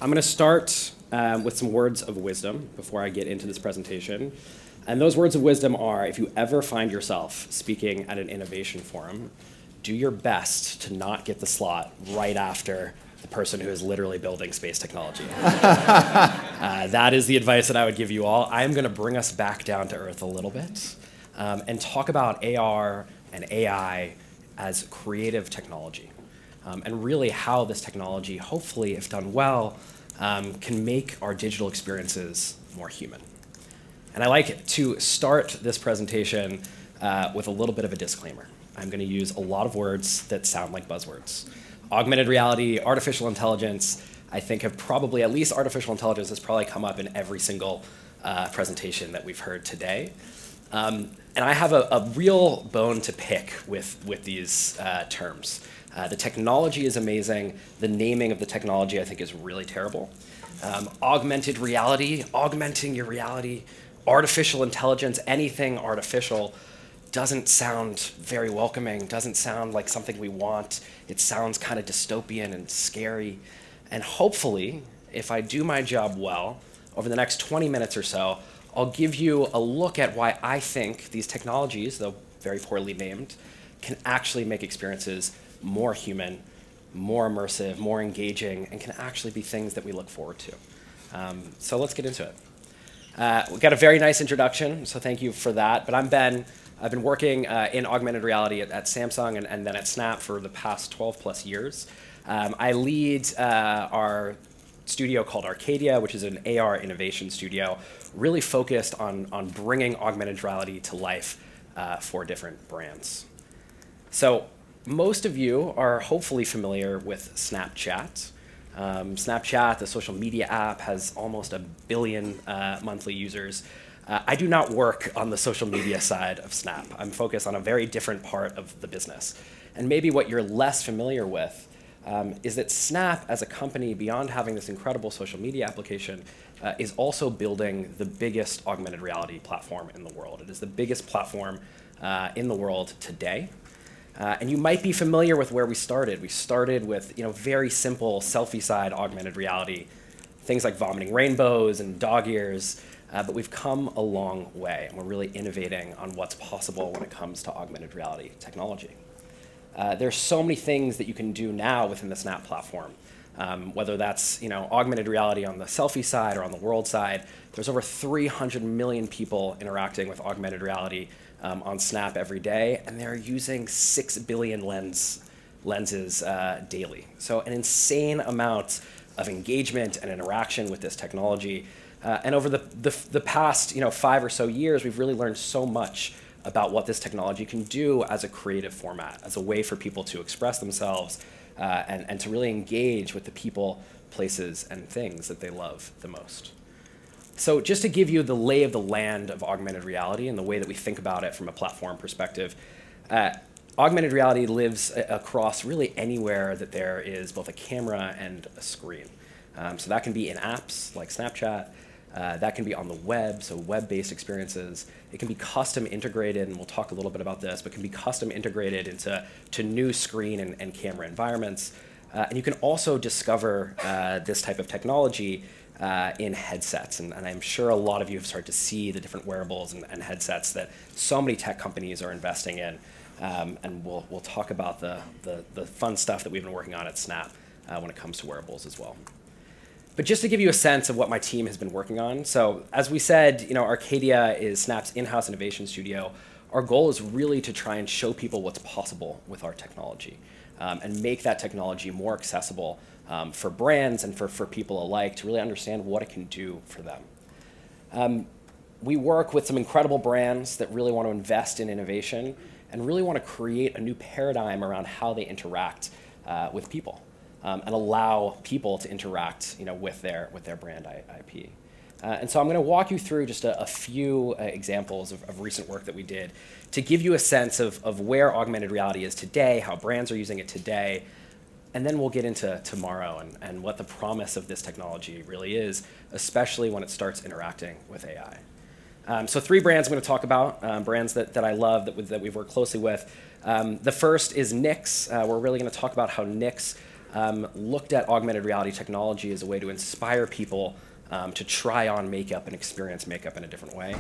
I'm going to start with some words of wisdom before I get into this presentation. And those words of wisdom are, if you ever find yourself speaking at an innovation forum, do your best to not get the slot right after the person who is literally building space technology. That is the advice that I would give you all. I'm going to bring us back down to earth a little bit and talk about AR and AI as creative technology. And really how this technology, hopefully, if done well, can make our digital experiences more human. And I like to start this presentation with a little bit of a disclaimer. I'm going to use a lot of words that sound like buzzwords. Augmented reality, artificial intelligence, I think have probably, at least artificial intelligence has probably come up in every single presentation that we've heard today. And I have a real bone to pick with these terms. The technology is amazing. The naming of the technology, I think, is really terrible. Augmented reality, augmenting your reality, artificial intelligence, anything artificial doesn't sound very welcoming, doesn't sound like something we want. It sounds kind of dystopian and scary. And hopefully, if I do my job well, over the next 20 minutes or so, I'll give you a look at why I think these technologies, though very poorly named, can actually make experiences more human, more immersive, more engaging, and can actually be things that we look forward to. So let's get into it. We've got a very nice introduction, so thank you for that. But I'm Ben. I've been working in augmented reality at Samsung and then at Snap for the past 12 plus years. I lead our studio called Arcadia, which is an AR innovation studio, really focused on bringing augmented reality to life for different brands. So most of you are hopefully familiar with Snapchat. Snapchat, the social media app, has almost 1 billion monthly users. I do not work on the social media side of Snap. I'm focused on a very different part of the business. And maybe what you're less familiar with is that Snap, as a company, beyond having this incredible social media application, is also building the biggest augmented reality platform in the world. It is the biggest platform in the world today. And you might be familiar with where we started. We started with very simple selfie-side augmented reality, things like vomiting rainbows and dog ears, but we've come a long way, and we're really innovating on what's possible when it comes to augmented reality technology. There's so many things that you can do now within the Snap platform, whether that's augmented reality on the selfie side or on the world side. There's over 300 million people interacting with augmented reality on Snap every day, and they're using 6 billion lenses daily. So an insane amount of engagement and interaction with this technology. And over the past 5 or so years, we've really learned so much about what this technology can do as a creative format, as a way for people to express themselves and to really engage with the people, places, and things that they love the most. So just to give you the lay of the land of augmented reality and the way that we think about it from a platform perspective, augmented reality lives across really anywhere that there is both a camera and a screen. So that can be in apps like Snapchat. That can be on the web, so web-based experiences. It can be custom integrated, and we'll talk a little bit about this, but can be custom integrated into new screen and camera environments. And you can also discover this type of technology in headsets. And I'm sure a lot of you have started to see the different wearables and headsets that so many tech companies are investing in. And we'll talk about the fun stuff that we've been working on at Snap when it comes to wearables as well. But just to give you a sense of what my team has been working on, so as we said, Arcadia is Snap's in-house innovation studio. Our goal is really to try and show people what's possible with our technology and make that technology more accessible for brands and for people alike to really understand what it can do for them. We work with some incredible brands that really want to invest in innovation and really want to create a new paradigm around how they interact with people. And allow people to interact with their brand IP. And so I'm going to walk you through just a few examples of recent work that we did to give you a sense of where augmented reality is today, how brands are using it today, and then we'll get into tomorrow and what the promise of this technology really is, especially when it starts interacting with AI. So 3 brands I'm going to talk about, brands that I love, that we've worked closely with. The first is Nix. We're really going to talk about how Nix looked at augmented reality technology as a way to inspire people to try on makeup and experience makeup in a different way.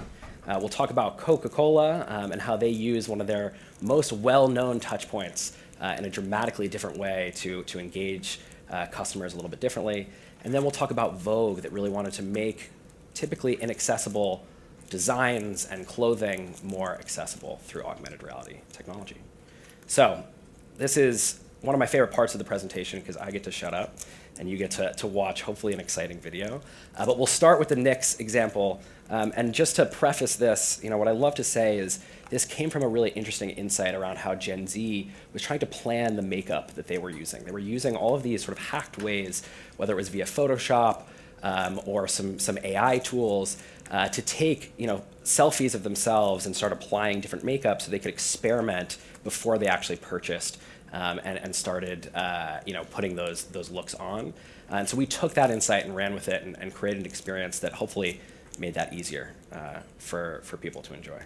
We'll talk about Coca-Cola and how they use one of their most well-known touch points in a dramatically different way to engage customers a little bit differently. And then we'll talk about Vogue that really wanted to make typically inaccessible designs and clothing more accessible through augmented reality technology. So this is one of my favorite parts of the presentation because I get to shut up and you get to watch hopefully an exciting video. But we'll start with the Nyx example. And just to preface this, what I love to say is this came from a really interesting insight around how Gen Z was trying to plan the makeup that they were using. They were using all of these sort of hacked ways, whether it was via Photoshop or some AI tools, to take selfies of themselves and start applying different makeup so they could experiment before they actually purchased and started putting those looks on. And so we took that insight and ran with it and created an experience that hopefully made that easier for people to enjoy.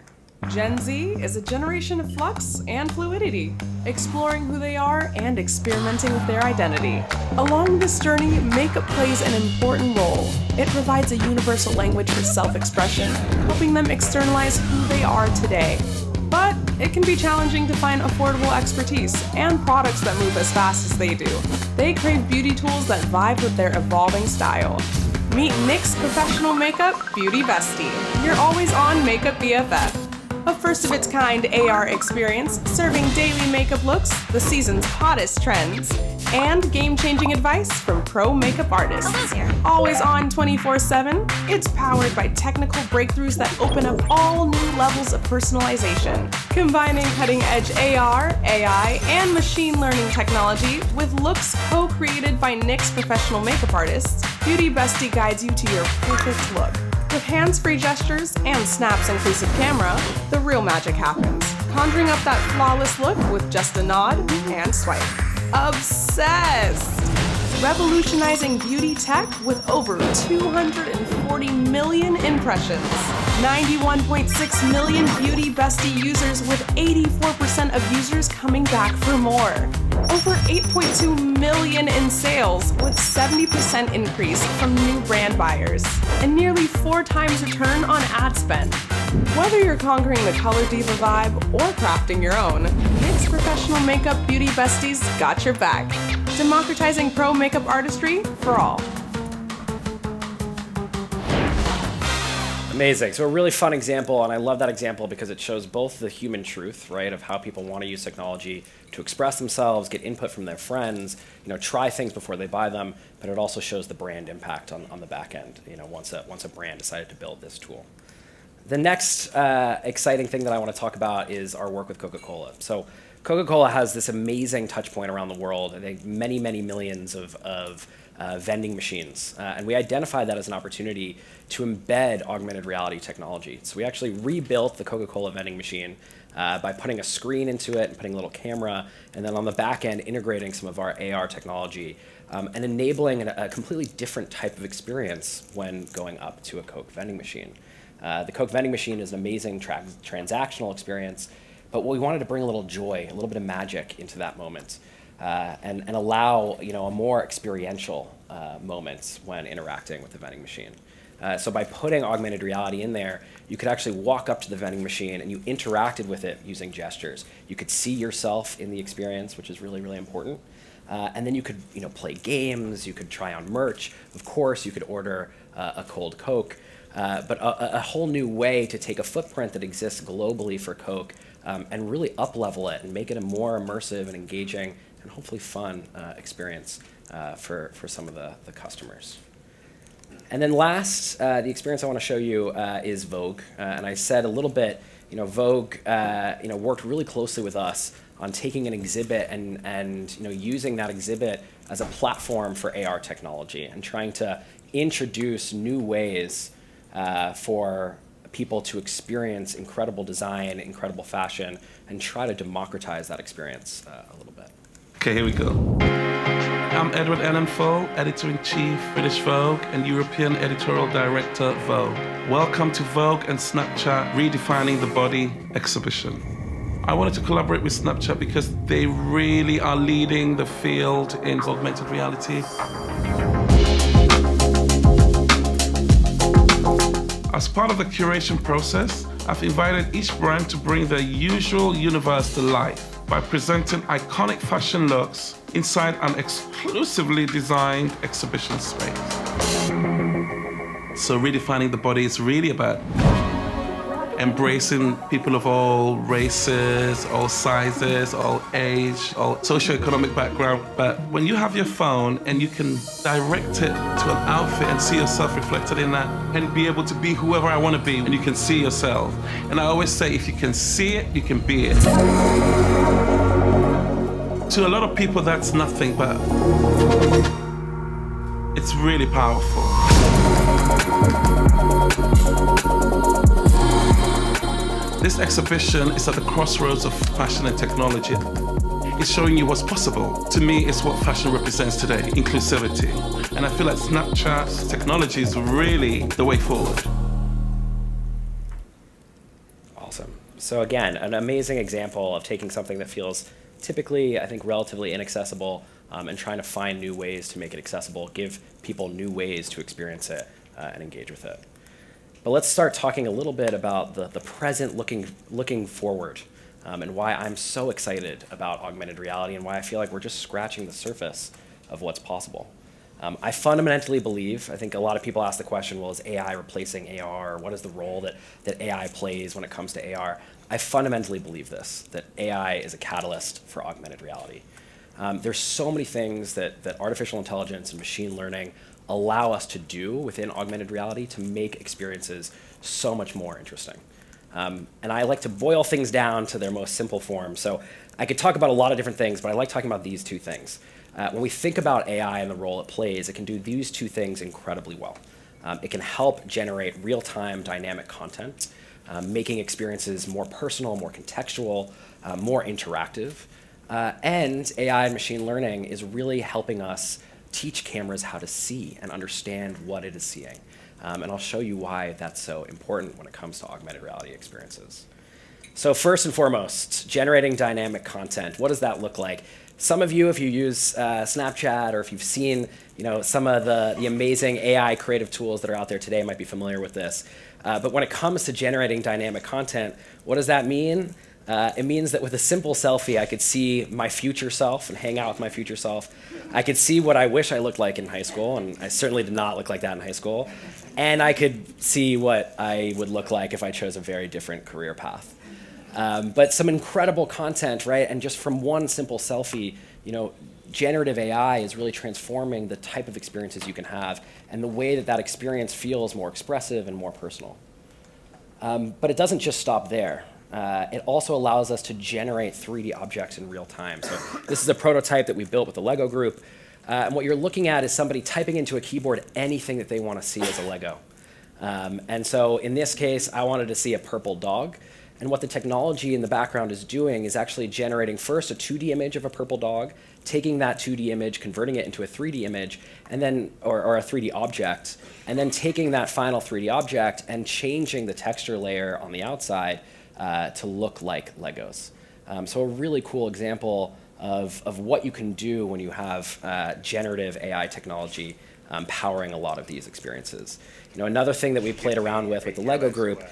Gen Z is a generation of flux and fluidity, exploring who they are and experimenting with their identity. Along this journey, makeup plays an important role. It provides a universal language for self-expression, helping them externalize who they are today. But it can be challenging to find affordable expertise and products that move as fast as they do. They crave beauty tools that vibe with their evolving style. Meet Nyx Professional Makeup Beauty Bestie, your always-on makeup BFF. A first-of-its-kind AR experience serving daily makeup looks, the season's hottest trends, and game-changing advice from pro makeup artists. Always on 24/7, it's powered by technical breakthroughs that open up all new levels of personalization. Combining cutting-edge AR, AI, and machine learning technology with looks co-created by Nyx Professional Makeup Artists, Beauty Bestie guides you to your perfect look. With hands-free gestures and Snap's inclusive camera, the real magic happens, conjuring up that flawless look with just a nod and swipe. Obsessed! Revolutionizing beauty tech with over 240 million impressions. 91.6 million Beauty Bestie users with 84% of users coming back for more. Over 8.2 million in sales with 70% increase from new brand buyers. And nearly 4 times return on ad spend. Whether you're conquering the color diva vibe or crafting your own, Nyx Professional Makeup Beauty Besties got your back. Democratizing pro makeup artistry for all. Amazing. So a really fun example, and I love that example because it shows both the human truth, right, of how people want to use technology to express themselves, get input from their friends, try things before they buy them, but it also shows the brand impact on the back end, once a brand decided to build this tool. The next exciting thing that I want to talk about is our work with Coca-Cola. So Coca-Cola has this amazing touch point around the world. I think many, many millions of vending machines. And we identified that as an opportunity to embed augmented reality technology. So we actually rebuilt the Coca-Cola vending machine by putting a screen into it and putting a little camera, and then on the back end integrating some of our AR technology and enabling a completely different type of experience when going up to a Coke vending machine. The Coke vending machine is an amazing transactional experience, but we wanted to bring a little joy, a little bit of magic into that moment. And allow a more experiential moments when interacting with the vending machine. So by putting augmented reality in there, you could actually walk up to the vending machine and you interacted with it using gestures. You could see yourself in the experience, which is really, really important. And then you could play games, you could try on merch. Of course, you could order a cold Coke. But a whole new way to take a footprint that exists globally for Coke and really up-level it and make it a more immersive and engaging and hopefully fun experience for some of the customers. And then last, the experience I want to show you is Vogue. And I said a little bit, Vogue worked really closely with us on taking an exhibit and using that exhibit as a platform for AR technology and trying to introduce new ways for people to experience incredible design, incredible fashion, and try to democratize that experience a little bit. Okay, here we go. I'm Edward Allen Foe, Editor-in-Chief, British Vogue, and European Editorial Director, Vogue. Welcome to Vogue and Snapchat Redefining the Body exhibition. I wanted to collaborate with Snapchat because they really are leading the field in augmented reality. As part of the curation process, I've invited each brand to bring their usual universe to life by presenting iconic fashion looks inside an exclusively designed exhibition space. So redefining the body is really about embracing people of all races, all sizes, all age, all socioeconomic background. But when you have your phone and you can direct it to an outfit and see yourself reflected in that and be able to be whoever I want to be, and you can see yourself. And I always say, if you can see it, you can be it. To a lot of people, that's nothing, but it's really powerful. This exhibition is at the crossroads of fashion and technology. It's showing you what's possible. To me, it's what fashion represents today, inclusivity. And I feel like Snapchat's technology is really the way forward. Awesome. So again, an amazing example of taking something that feels typically, I think, relatively inaccessible and trying to find new ways to make it accessible, give people new ways to experience it and engage with it. But let's start talking a little bit about the present looking forward and why I'm so excited about augmented reality and why I feel like we're just scratching the surface of what's possible. I fundamentally believe, I think a lot of people ask the question, well, is AI replacing AR? What is the role that AI plays when it comes to AR? I fundamentally believe this, that AI is a catalyst for augmented reality. There's so many things that artificial intelligence and machine learning allow us to do within augmented reality to make experiences so much more interesting. And I like to boil things down to their most simple form. So I could talk about a lot of different things, but I like talking about these two things. When we think about AI and the role it plays, it can do these two things incredibly well. It can help generate real-time dynamic content, making experiences more personal, more contextual, more interactive. And AI and machine learning is really helping us teach cameras how to see and understand what it is seeing. And I'll show you why that's so important when it comes to augmented reality experiences. So first and foremost, generating dynamic content. What does that look like? Some of you, if you use Snapchat or if you've seen some of the amazing AI creative tools that are out there today, might be familiar with this. But when it comes to generating dynamic content, what does that mean? It means that with a simple selfie, I could see my future self and hang out with my future self. I could see what I wish I looked like in high school, and I certainly did not look like that in high school. And I could see what I would look like if I chose a very different career path. But some incredible content, right? And just from one simple selfie, generative AI is really transforming the type of experiences you can have and the way that experience feels more expressive and more personal. But it doesn't just stop there. It also allows us to generate 3D objects in real time. So this is a prototype that we built with the Lego group. And what you're looking at is somebody typing into a keyboard anything that they want to see as a Lego. And so in this case, I wanted to see a purple dog. And what the technology in the background is doing is actually generating first a 2D image of a purple dog, taking that 2D image, converting it into a 3D image, and then, or a 3D object, and then taking that final 3D object and changing the texture layer on the outside to look like Legos. So a really cool example of what you can do when you have generative AI technology powering a lot of these experiences. Another thing that we played around with the Lego group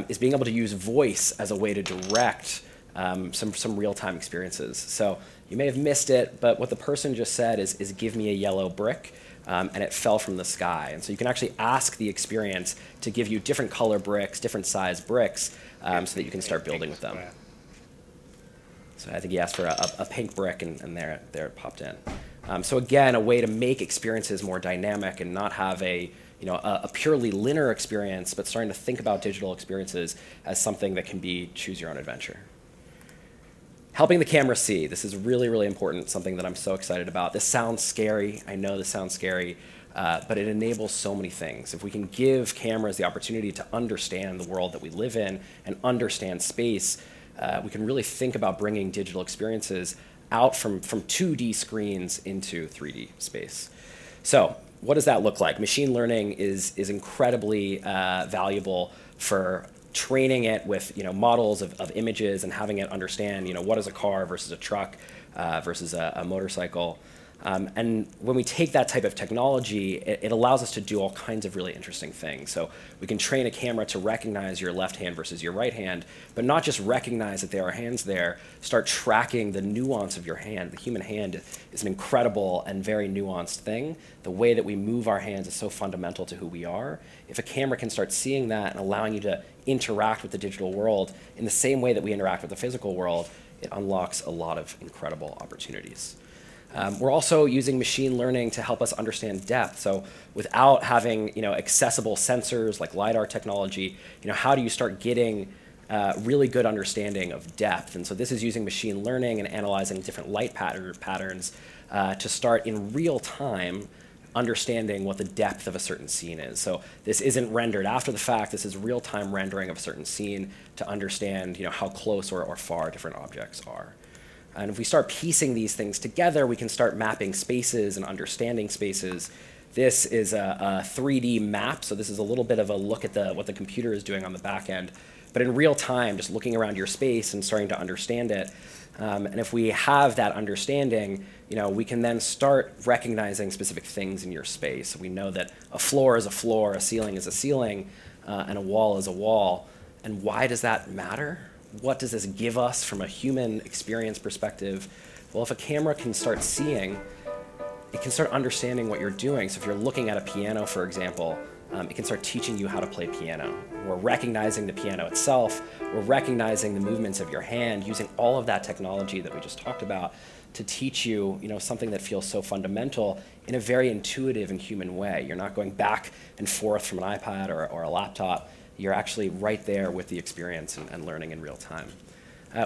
is being able to use voice as a way to direct some real-time experiences. So you may have missed it, but what the person just said is give me a yellow brick, and it fell from the sky. And so you can actually ask the experience to give you different color bricks, different size bricks, so that you can start building with them. So I think he asked for a pink brick, and there it popped in. So again, a way to make experiences more dynamic and not have a purely linear experience, but starting to think about digital experiences as something that can be choose your own adventure. Helping the camera see. This is really, really important, something that I'm so excited about. This sounds scary. I know this sounds scary, but it enables so many things. If we can give cameras the opportunity to understand the world that we live in and understand space, we can really think about bringing digital experiences out from 2D screens into 3D space. So what does that look like? Machine learning is incredibly valuable for training it with models of images and having it understand what is a car versus a truck versus a motorcycle. And when we take that type of technology, it allows us to do all kinds of really interesting things. So we can train a camera to recognize your left hand versus your right hand, but not just recognize that there are hands there, start tracking the nuance of your hand. The human hand is an incredible and very nuanced thing. The way that we move our hands is so fundamental to who we are. If a camera can start seeing that and allowing you to interact with the digital world in the same way that we interact with the physical world, it unlocks a lot of incredible opportunities. We're also using machine learning to help us understand depth. So without having accessible sensors like LiDAR technology, how do you start getting really good understanding of depth? And so this is using machine learning and analyzing different light patterns to start in real time understanding what the depth of a certain scene is. So this isn't rendered after the fact. This is real-time rendering of a certain scene to understand how close or far different objects are. And if we start piecing these things together, we can start mapping spaces and understanding spaces. This is a 3D map, so this is a little bit of a look at what the computer is doing on the back end. But in real time, just looking around your space and starting to understand it. And if we have that understanding, we can then start recognizing specific things in your space. We know that a floor is a floor, a ceiling is a ceiling, and a wall is a wall. And why does that matter? What does this give us from a human experience perspective? Well, if a camera can start seeing, it can start understanding what you're doing. So if you're looking at a piano, for example, it can start teaching you how to play piano. We're recognizing the piano itself. We're recognizing the movements of your hand, using all of that technology that we just talked about to teach you, something that feels so fundamental in a very intuitive and human way. You're not going back and forth from an iPad or a laptop. You're actually right there with the experience and learning in real time.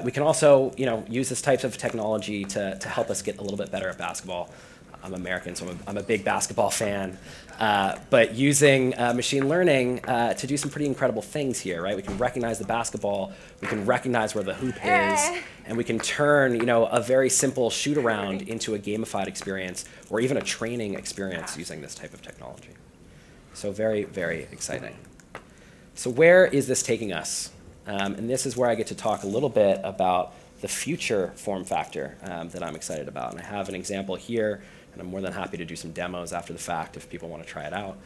We can also, use this type of technology to help us get a little bit better at basketball. I'm American, so I'm a big basketball fan. But using machine learning to do some pretty incredible things here, right? We can recognize the basketball, we can recognize where the hoop is, and we can turn, a very simple shoot around into a gamified experience or even a training experience using this type of technology. So very, very exciting. So where is this taking us? And this is where I get to talk a little bit about the future form factor that I'm excited about. And I have an example here, and I'm more than happy to do some demos after the fact if people want to try it out.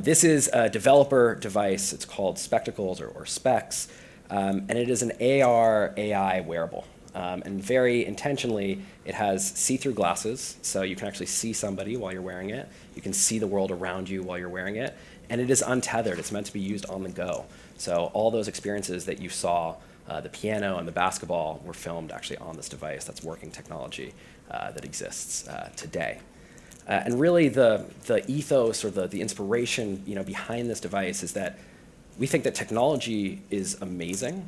This is a developer device. It's called Spectacles or Specs, and it is an AR AI wearable. And very intentionally, it has see-through glasses, so you can actually see somebody while you're wearing it. You can see the world around you while you're wearing it. And it is untethered. It's meant to be used on the go. So all those experiences that you saw, the piano and the basketball, were filmed actually on this device. That's working technology that exists today. And really the ethos or the inspiration behind this device is that we think that technology is amazing,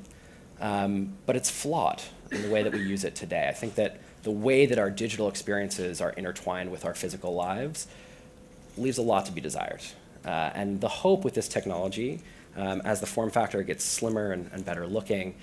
but it's flawed in the way that we use it today. I think that the way that our digital experiences are intertwined with our physical lives leaves a lot to be desired. And the hope with this technology, as the form factor gets slimmer and better looking,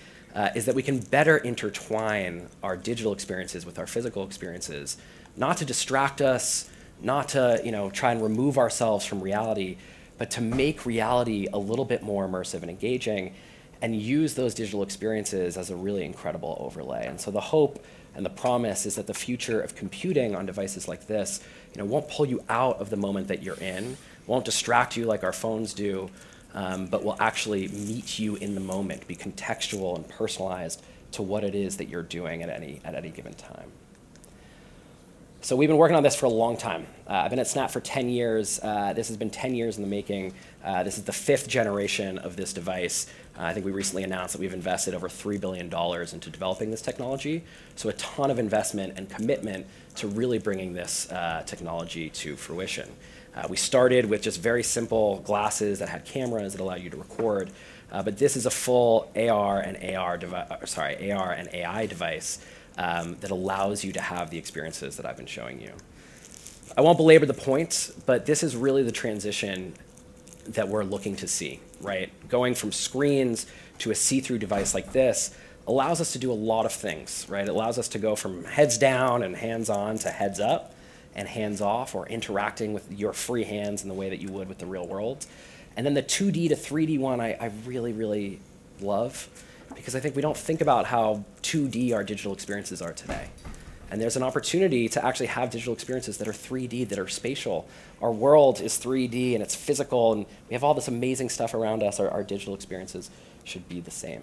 is that we can better intertwine our digital experiences with our physical experiences, not to distract us, not to try and remove ourselves from reality, but to make reality a little bit more immersive and engaging, and use those digital experiences as a really incredible overlay. And so the hope and the promise is that the future of computing on devices like this won't pull you out of the moment that you're in, won't distract you like our phones do, but will actually meet you in the moment, be contextual and personalized to what it is that you're doing at any given time. So we've been working on this for a long time. I've been at Snap for 10 years. This has been 10 years in the making. This is the 5th generation of this device. I think we recently announced that we've invested over $3 billion into developing this technology. So a ton of investment and commitment to really bringing this technology to fruition. We started with just very simple glasses that had cameras that allow you to record, but this is a full AR and AI device that allows you to have the experiences that I've been showing you. I won't belabor the point, but this is really the transition that we're looking to see, right? Going from screens to a see-through device like this allows us to do a lot of things, right? It allows us to go from heads down and hands on to heads up and hands off, or interacting with your free hands in the way that you would with the real world. And then the 2D to 3D one I really, really love, because I think we don't think about how 2D our digital experiences are today. And there's an opportunity to actually have digital experiences that are 3D, that are spatial. Our world is 3D and it's physical, and we have all this amazing stuff around us. Our digital experiences should be the same.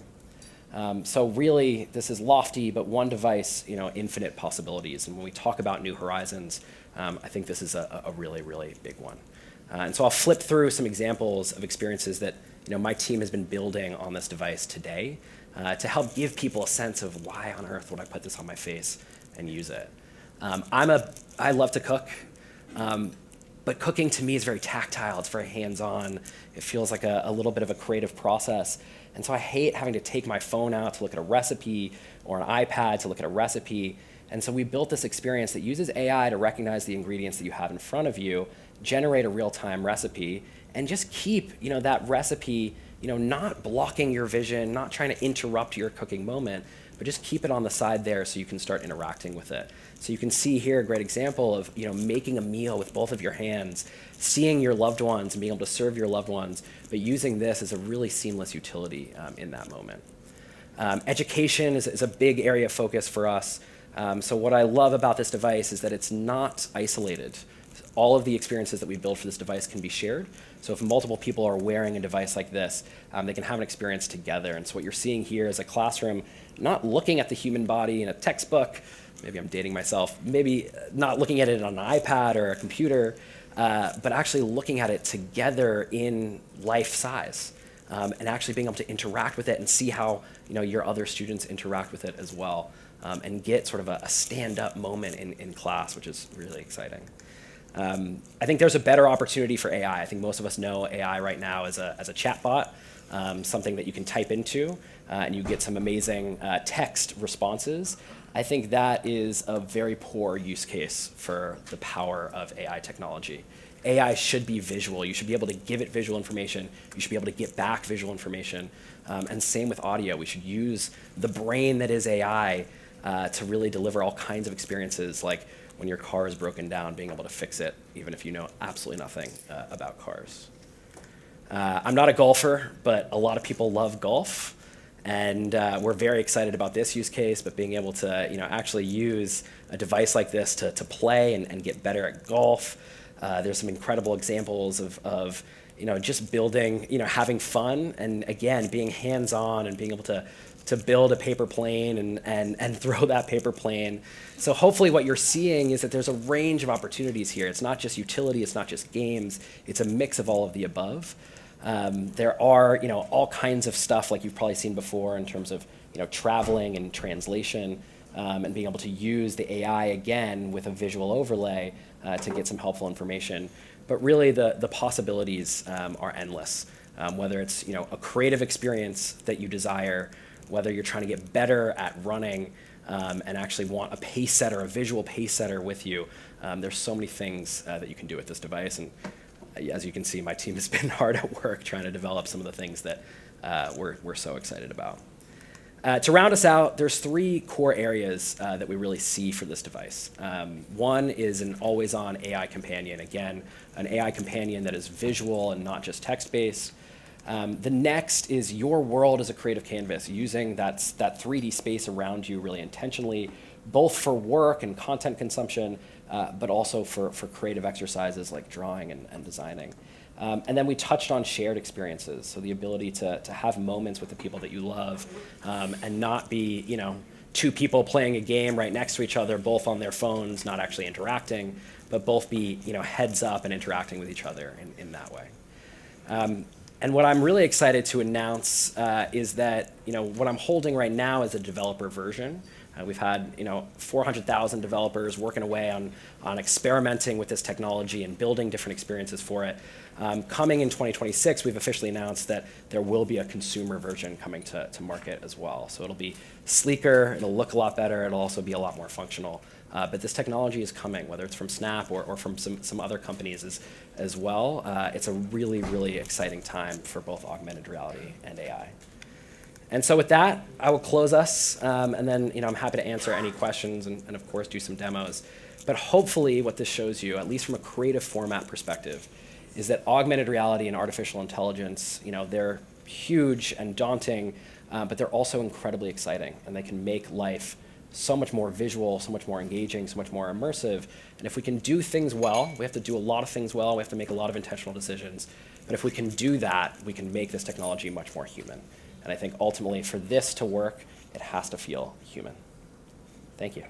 So really, this is lofty, but one device, infinite possibilities. And when we talk about new horizons, I think this is a really, really big one. And so I'll flip through some examples of experiences that my team has been building on this device today to help give people a sense of why on earth would I put this on my face and use it. I love to cook, but cooking to me is very tactile. It's very hands-on. It feels like a little bit of a creative process. And so I hate having to take my phone out to look at a recipe or an iPad to look at a recipe. And so we built this experience that uses AI to recognize the ingredients that you have in front of you, generate a real-time recipe, and just keep that recipe not blocking your vision, not trying to interrupt your cooking moment, but just keep it on the side there so you can start interacting with it. So you can see here a great example of making a meal with both of your hands, seeing your loved ones and being able to serve your loved ones, but using this as a really seamless utility in that moment. Education is a big area of focus for us. So what I love about this device is that it's not isolated. All of the experiences that we build for this device can be shared. So if multiple people are wearing a device like this, they can have an experience together. And so what you're seeing here is a classroom not looking at the human body in a textbook, maybe I'm dating myself, maybe not looking at it on an iPad or a computer, but actually looking at it together in life size, and actually being able to interact with it and see how your other students interact with it as well, and get sort of a stand-up moment in class, which is really exciting. I think there's a better opportunity for AI. I think most of us know AI right now as a chatbot, something that you can type into, and you get some amazing text responses. I think that is a very poor use case for the power of AI technology. AI should be visual. You should be able to give it visual information. You should be able to get back visual information. And same with audio. We should use the brain that is AI to really deliver all kinds of experiences, like when your car is broken down, being able to fix it, even if you know absolutely nothing about cars. I'm not a golfer, but a lot of people love golf. And we're very excited about this use case, but being able to actually use a device like this to play and get better at golf. There's some incredible examples of just building, having fun, and again, being hands-on and being able to build a paper plane and throw that paper plane. So hopefully what you're seeing is that there's a range of opportunities here. It's not just utility, it's not just games, it's a mix of all of the above. There are all kinds of stuff like you've probably seen before in terms of traveling and translation, and being able to use the AI again with a visual overlay to get some helpful information. But really the possibilities are endless. Whether it's a creative experience that you desire, whether you're trying to get better at running and actually want a pace setter, a visual pace setter with you, there's so many things that you can do with this device. And as you can see, my team has been hard at work trying to develop some of the things that we're so excited about. To round us out, there's three core areas that we really see for this device. One is an always-on AI companion. Again, an AI companion that is visual and not just text-based. The next is your world as a creative canvas, using that 3D space around you really intentionally, both for work and content consumption, but also for creative exercises like drawing and designing. And then we touched on shared experiences, so the ability to have moments with the people that you love, and not be two people playing a game right next to each other, both on their phones, not actually interacting, but both be heads up and interacting with each other in that way. And what I'm really excited to announce is that what I'm holding right now is a developer version. We've had 400,000 developers working away on experimenting with this technology and building different experiences for it. Coming in 2026, we've officially announced that there will be a consumer version coming to market as well. So it'll be sleeker, it'll look a lot better, it'll also be a lot more functional. But this technology is coming, whether it's from Snap or from some other companies as well. It's a really, really exciting time for both augmented reality and AI. And so with that, I will close us, and then I'm happy to answer any questions and of course do some demos. But hopefully what this shows you, at least from a creative format perspective, is that augmented reality and artificial intelligence, they're huge and daunting, but they're also incredibly exciting, and they can make life so much more visual, so much more engaging, so much more immersive. And if we can do things well, we have to do a lot of things well, we have to make a lot of intentional decisions, but if we can do that, we can make this technology much more human. And I think ultimately for this to work, it has to feel human. Thank you.